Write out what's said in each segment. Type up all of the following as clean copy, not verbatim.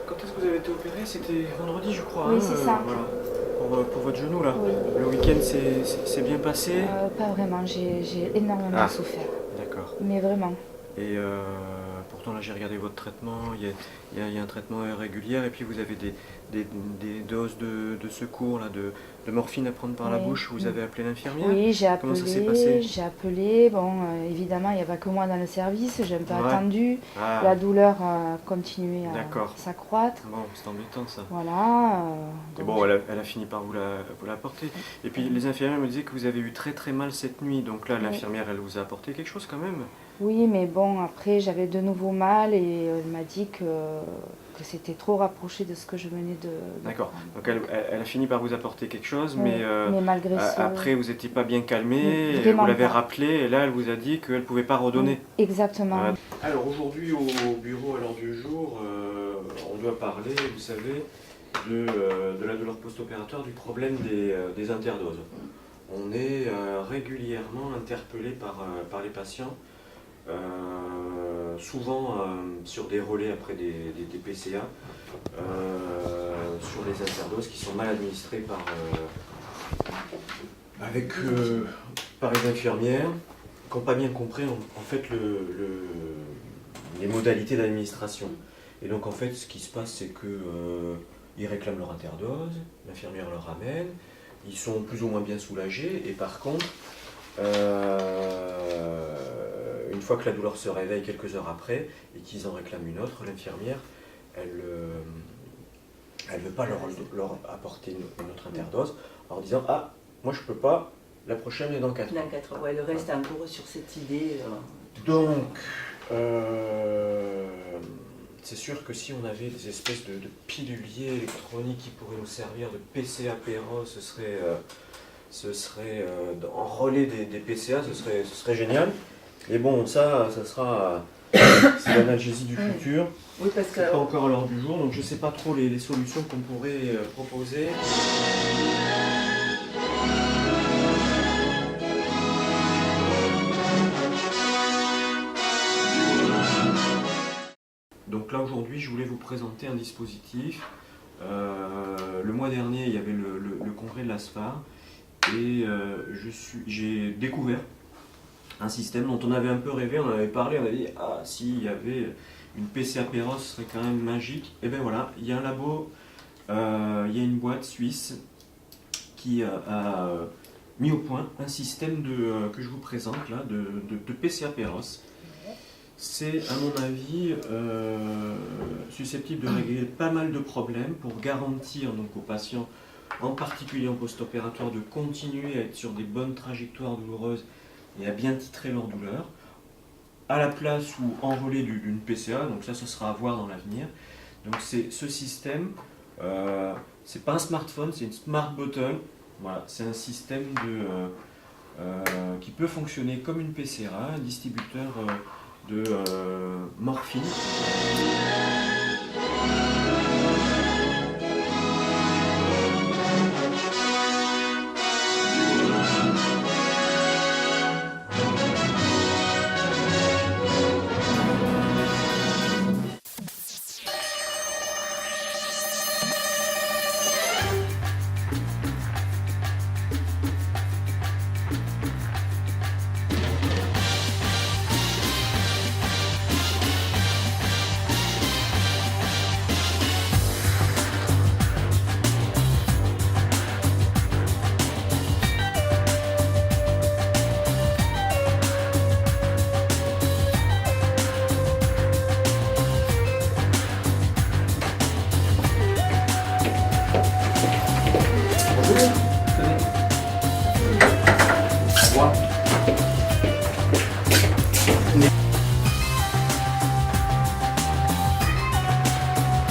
Quand est-ce que vous avez été opéré? C'était vendredi, je crois. Oui, c'est ça. Voilà. Pour votre genou, là. Oui. Le week-end c'est bien passé? Pas vraiment, j'ai énormément souffert. D'accord. Mais vraiment. Et pourtant, là, j'ai regardé votre traitement. Il y a un traitement régulier et puis vous avez des doses de secours, là, de morphine à prendre par la Oui. bouche. Vous avez appelé l'infirmière? Oui, j'ai Comment ça s'est passé? appelé, j'ai appelé. Bon, évidemment, il n'y a pas que moi dans le service, j'ai un peu Ouais. attendu. Ah, La douleur a continué d'accord. à s'accroître. Bon, c'est embêtant ça. Voilà. Et Donc, bon, elle a fini par vous la apporter. Et puis les infirmières me disaient que vous avez eu très très mal cette nuit. Donc là, Oui. l'infirmière, elle vous a apporté quelque chose quand même? oui, mais bon, après, j'avais de nouveau mal et elle m'a dit que c'était trop rapproché de ce que je venais de D'accord. prendre. Donc elle a fini par vous apporter quelque chose, Oui, mais malgré ça. après vous n'étiez pas bien calmé, Vraiment vous l'avez pas. rappelé et là elle vous a dit qu'elle ne pouvait pas redonner. Exactement. Alors aujourd'hui au bureau à l'heure du jour, on doit parler, vous savez, de la douleur post-opératoire, du problème des interdoses. On est régulièrement interpellé par les patients, souvent sur des relais après des PCA, sur des interdoses qui sont mal administrées par les infirmières qui n'ont pas bien compris en fait les modalités d'administration. Et donc en fait ce qui se passe c'est que ils réclament leur interdose, l'infirmière leur ramène, ils sont plus ou moins bien soulagés et par contre une fois que la douleur se réveille quelques heures après et qu'ils en réclament une autre, l'infirmière elle veut pas leur apporter une autre interdose en disant ah moi je peux pas, la prochaine est dans 4 ans. Dans 4 ans, ouais, le reste en cours sur cette idée. Donc c'est sûr que si on avait des espèces de piluliers électroniques qui pourraient nous servir de PCA-Péros, ce serait en relais des PCA, ce serait génial. Mais bon, ça sera c'est l'analgésie du futur. Oui, parce que C'est pas encore à l'heure du jour, donc je sais pas trop les solutions qu'on pourrait proposer. Donc là aujourd'hui je voulais vous présenter un dispositif. Le mois dernier il y avait le congrès de l'ASFAR et j'ai découvert un système dont on avait un peu rêvé, on en avait parlé, on avait dit ah s'il y avait une PCA Péros ce serait quand même magique. Et ben voilà, il y a un labo, il y a une boîte suisse qui a mis au point un système que je vous présente là de PCA Péros. C'est, à mon avis, susceptible de régler pas mal de problèmes pour garantir donc, aux patients, en particulier en post-opératoire, de continuer à être sur des bonnes trajectoires douloureuses et à bien titrer leur douleur, à la place ou en relais d'une PCA, donc ça sera à voir dans l'avenir. Donc c'est ce système, c'est pas un smartphone, c'est une smart bottle, voilà, c'est un système qui peut fonctionner comme une PCA, un distributeur de morphine.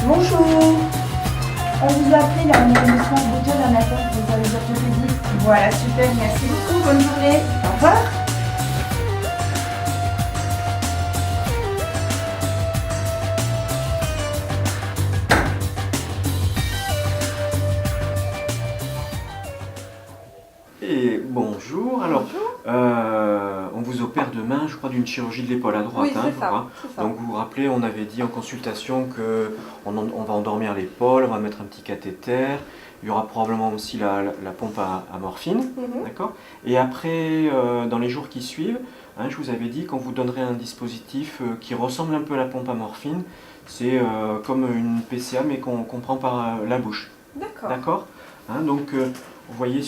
Bonjour. On vous a appelé là, on a une smart bottle en attente pour les orthopédistes. Voilà, super, merci beaucoup, bonne journée. Au revoir. Et bonjour, alors on vous opère demain, je crois d'une chirurgie de l'épaule à droite. Oui, c'est ça, Voilà. c'est ça. Donc vous vous rappelez, on avait dit en consultation qu'on va endormir l'épaule, on va mettre un petit cathéter, il y aura probablement aussi la pompe à morphine, d'accord. Et après, dans les jours qui suivent, hein, je vous avais dit qu'on vous donnerait un dispositif qui ressemble un peu à la pompe à morphine, c'est comme une PCA mais qu'on prend par la bouche. D'accord. D'accord, hein, donc vous voyez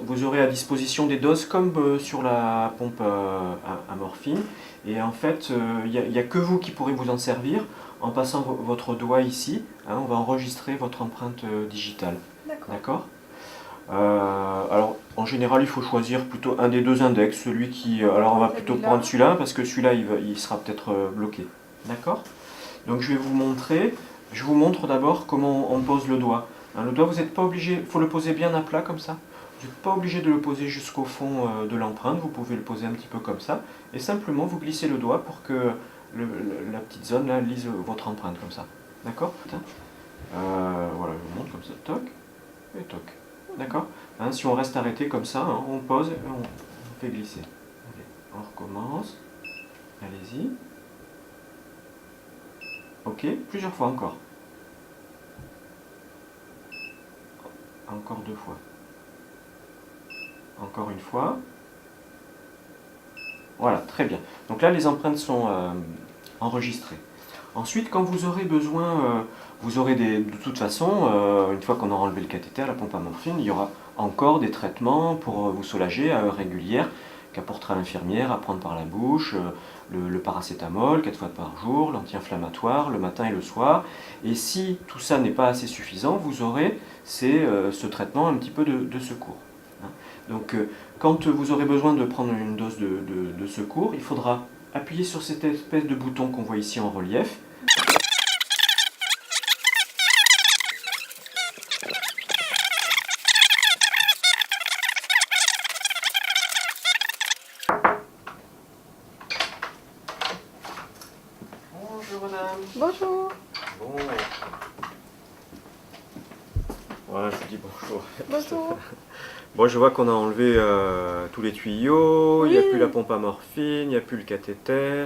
vous aurez à disposition des doses comme sur la pompe à morphine. Et en fait, il n'y a que vous qui pourrez vous en servir en passant votre doigt ici. Hein, on va enregistrer votre empreinte digitale. D'accord. Alors en général, il faut choisir plutôt un des deux index. Celui qui, alors on va plutôt prendre celui-là parce que celui-là il sera peut-être bloqué. D'accord. Donc je vais vous montrer. Je vous montre d'abord comment on pose le doigt. Le doigt, vous n'êtes pas obligé, il faut le poser bien à plat comme ça. Vous n'êtes pas obligé de le poser jusqu'au fond de l'empreinte, vous pouvez le poser un petit peu comme ça. Et simplement, vous glissez le doigt pour que la petite zone là lise votre empreinte comme ça. D'accord. Voilà, je vous montre comme ça, toc et toc. D'accord. Hein, si on reste arrêté comme ça, hein, on pose et on fait glisser. Allez, on recommence. Allez-y. Ok, plusieurs fois encore. Encore 2 fois. Encore une fois. Voilà, très bien. Donc là, les empreintes sont enregistrées. Ensuite, quand vous aurez besoin, vous aurez de toute façon, une fois qu'on aura enlevé le cathéter, la pompe à morphine, il y aura encore des traitements pour vous soulager à heure régulière qu'apportera l'infirmière à prendre par la bouche, le paracétamol 4 fois par jour, l'anti-inflammatoire le matin et le soir. Et si tout ça n'est pas assez suffisant, vous aurez ce traitement un petit peu de secours. Hein. Donc quand vous aurez besoin de prendre une dose de secours, il faudra appuyer sur cette espèce de bouton qu'on voit ici en relief. Bonjour madame. Bonjour. Bon. Voilà, je vous dis bonjour. Bonjour. Bon, je vois qu'on a enlevé tous les tuyaux, Oui. il n'y a plus la pompe à morphine, il n'y a plus le cathéter.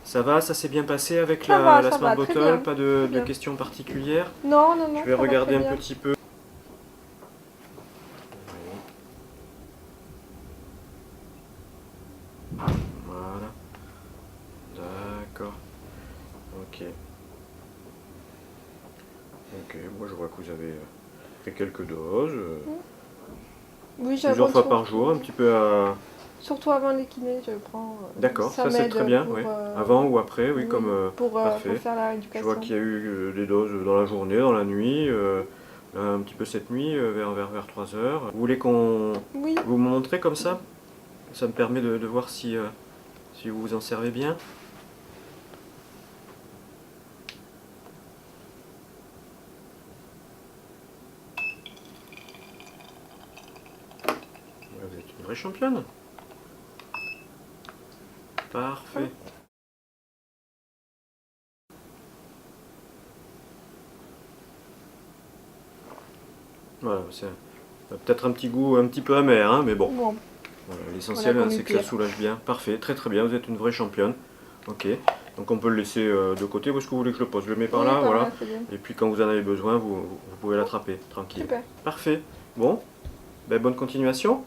Ça va, ça s'est bien passé avec Ça la va, Smart très Bottle, bien, pas très de bien. questions particulières. Non, non, non. Je vais ça va regarder très un bien. petit peu. Voilà. D'accord. Ok. Ok, moi je vois que vous avez fait quelques doses. Oui, Plusieurs fois par jour, un petit peu à... Surtout avant les kinés, je prends. D'accord, ça c'est m'aide très bien, pour, oui. Avant ou après, oui, oui, comme pour parfait. faire la Je rééducation. vois qu'il y a eu des doses dans la journée, dans la nuit, un petit peu cette nuit, vers 3 heures. Vous voulez qu'on Oui. vous montre comme ça? Ça me permet de voir si vous vous en servez bien. Vous êtes une vraie championne. Parfait. Voilà, c'est peut-être un petit goût un petit peu amer, hein, mais bon. Bon. Voilà, l'essentiel, On a c'est connu que ça pire. soulage bien. Parfait, très très bien, vous êtes une vraie championne. Ok, donc on peut le laisser de côté. Où est-ce que vous voulez que je le pose? Je le mets par Oui, là, par voilà. là, c'est bien. Et puis quand vous en avez besoin, vous pouvez l'attraper, tranquille. Super. Parfait. Bon, ben, bonne continuation.